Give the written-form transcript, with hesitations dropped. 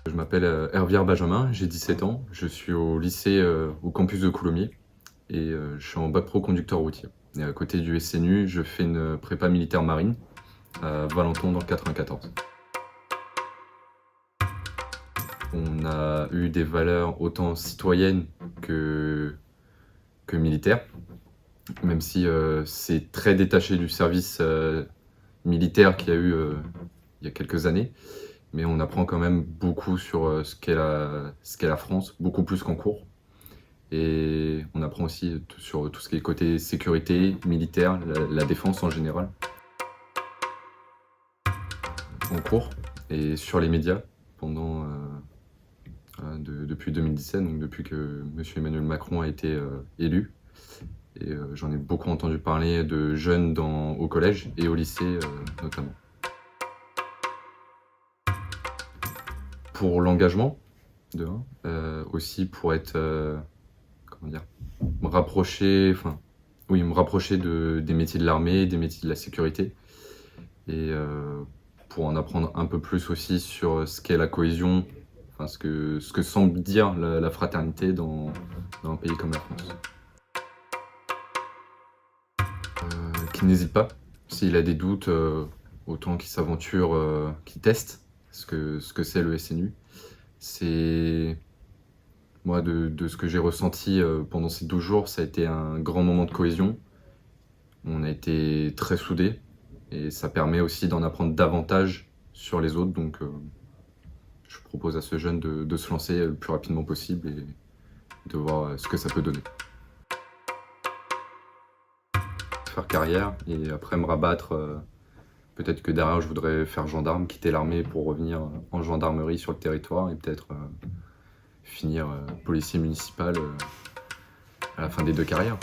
Je m'appelle Hervière Benjamin, j'ai 17 ans, je suis au lycée au campus de Coulommiers et je suis en bac pro conducteur routier. Et à côté du SNU, je fais une prépa militaire marine à Valenton dans le 94. On a eu des valeurs autant citoyennes que militaires, même si c'est très détaché du service militaire qu'il y a eu il y a quelques années. Mais on apprend quand même beaucoup sur ce qu'est la France, beaucoup plus qu'en cours. Et on apprend aussi sur tout ce qui est côté sécurité, militaire, la défense en général, en cours, et sur les médias depuis 2017, donc depuis que M. Emmanuel Macron a été élu. Et j'en ai beaucoup entendu parler de jeunes au collège et au lycée notamment. Pour l'engagement, aussi pour être, comment dire, me rapprocher des métiers de l'armée, des métiers de la sécurité, et pour en apprendre un peu plus aussi sur ce qu'est la cohésion, enfin ce que semble dire la fraternité dans un pays comme la France. Qu'il n'hésite pas, s'il a des doutes, autant qu'il s'aventure, qu'il teste ce que c'est le SNU. C'est moi de ce que j'ai ressenti pendant ces 12 jours, ça a été un grand moment de cohésion. On a été très soudés et ça permet aussi d'en apprendre davantage sur les autres. Donc je propose à ce jeune de se lancer le plus rapidement possible et de voir ce que ça peut donner. Faire carrière et après me rabattre. Peut-être que derrière je voudrais faire gendarme, quitter l'armée pour revenir en gendarmerie sur le territoire et peut-être finir policier municipal à la fin des 2 carrières.